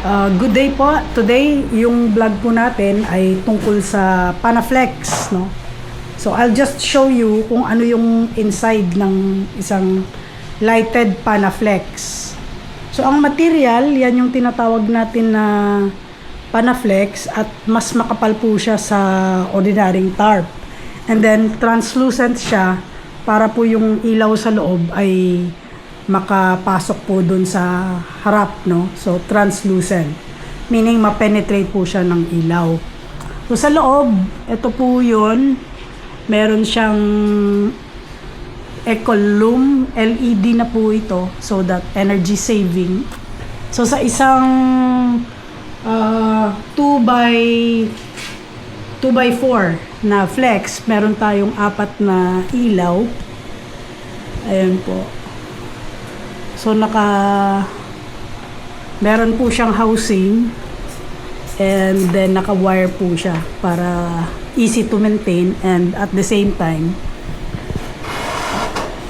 Good day po. Today, yung vlog po natin ay tungkol sa Panaflex, no? So, I'll just show you kung ano yung inside ng isang lighted Panaflex. So, ang material, yan yung tinatawag natin na Panaflex at mas makapal po siya sa ordinaryong tarp. And then, translucent siya para po yung ilaw sa loob ay makapasok po dun sa harap, no? So, translucent. Meaning, ma-penetrate po siya ng ilaw. So, sa loob, ito po yun. Meron siyang Ecolum LED na po ito. So, that energy saving. So, sa isang 2x4 na flex, meron tayong 4 na ilaw. Ayan po. So, meron po siyang housing and then naka-wire po siya para easy to maintain and at the same time,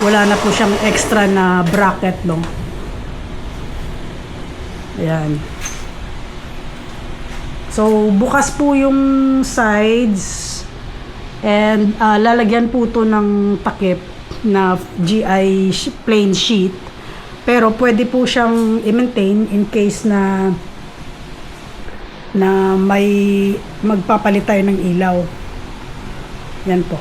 wala na po siyang extra na bracket, no? Ayan. So, bukas po yung sides and lalagyan po to ng takip na GI plain sheet. Pero pwede po siyang i-maintain in case na may magpapalit tayo ng ilaw. Yan po.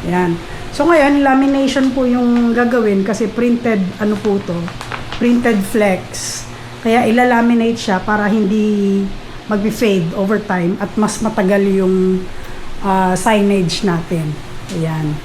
Yan. So ngayon, lamination po yung gagawin kasi printed, ano po to, printed flex. Kaya ilalaminate siya para hindi mag-fade over time at mas matagal yung signage natin. Ayan.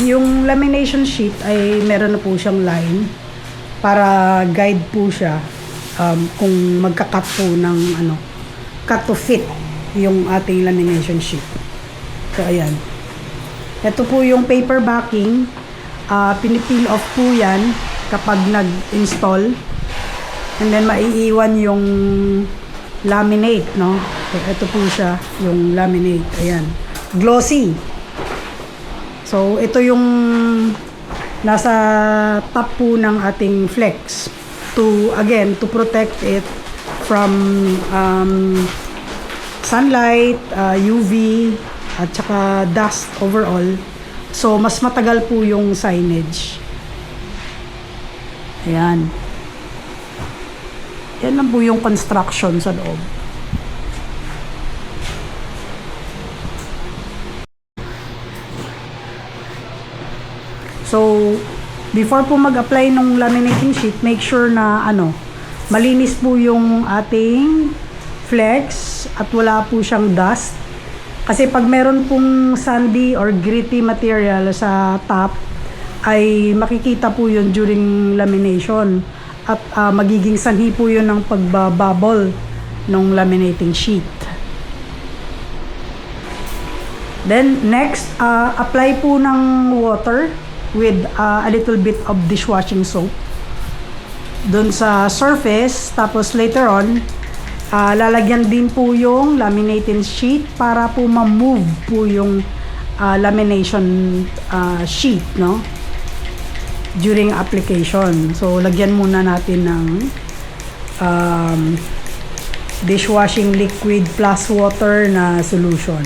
Yung lamination sheet ay meron na po siyang line para guide po siya kung magka-cut po ng cut to fit yung ating lamination sheet. So, ayan. Ito po yung paper backing. Pinipeel off po yan kapag nag-install. And then, maiiwan yung laminate, no? So, ito po siya, yung laminate. Ayan. Glossy. So, ito yung nasa top po ng ating flex to protect it from sunlight, UV, at saka dust overall. So, mas matagal po yung signage. Ayan. Yan lang po yung construction sa loob. So, before po mag-apply ng laminating sheet, make sure na malinis po yung ating flex at wala po siyang dust. Kasi pag meron pong sandy or gritty material sa top, ay makikita po yun during lamination. At magiging sanhi po yun ng pagbabubble ng laminating sheet. Then, next, apply po ng water with a little bit of dishwashing soap dun sa surface. Tapos later on, lalagyan din po yung laminating sheet para po ma-move po yung lamination sheet, no? During application. So, lagyan muna natin ng dishwashing liquid plus water na solution.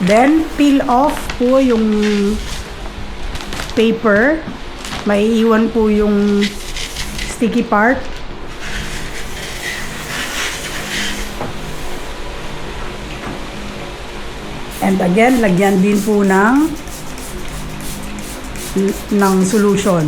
Then, peel off po yung paper. Maiiwan po yung sticky part. And again, lagyan din po ng solution.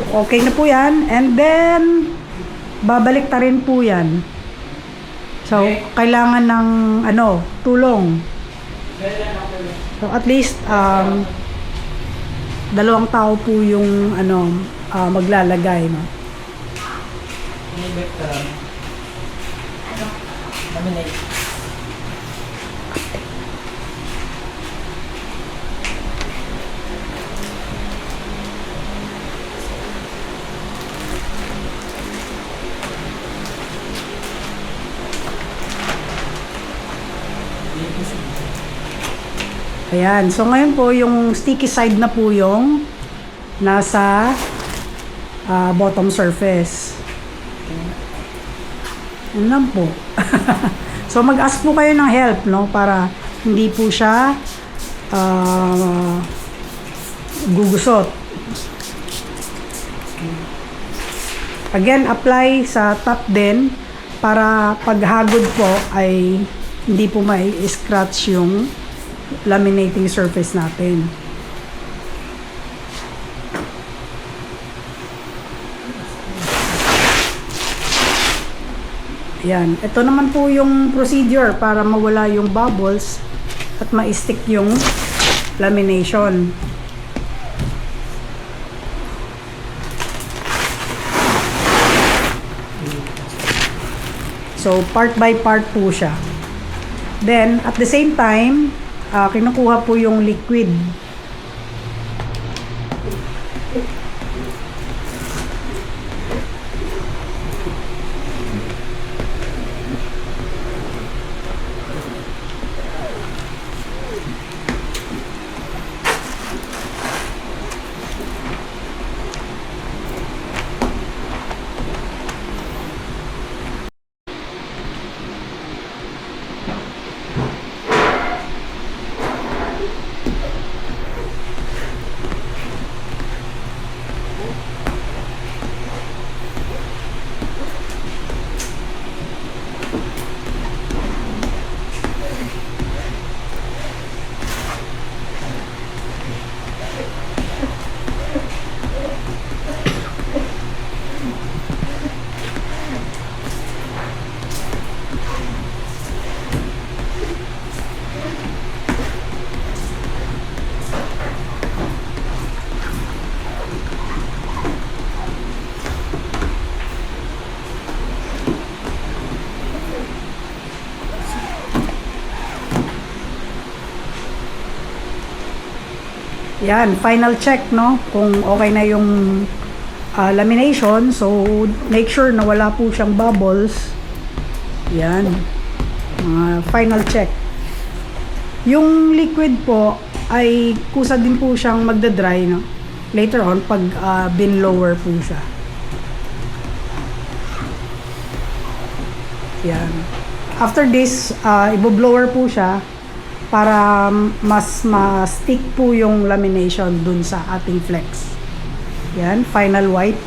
Okay na po yan. And then, babalik ta rin po yan. So, kailangan ng, tulong. So, at least, dalawang tao po yung, maglalagay, no? Ayan. So, ngayon po, yung sticky side na po yung nasa bottom surface. Yan lang po. So, mag-ask po kayo ng help, no? Para hindi po siya gugusot. Again, apply sa top din para paghagod po ay hindi po may scratch yung laminating surface natin. Yan. Ito naman po yung procedure para mawala yung bubbles at ma-stick yung lamination. So, part by part po siya. Then, at the same time, kinukuha po yung liquid. Yan, final check, no? Kung okay na yung lamination. So, make sure na wala po siyang bubbles. Yan. Final check. Yung liquid po ay kusa din po siyang magda-dry, no? Later on, pag bin lower po siya. Yan. After this, ibo-blower po siya para mas ma-stick po yung lamination dun sa ating flex. Yan, final white.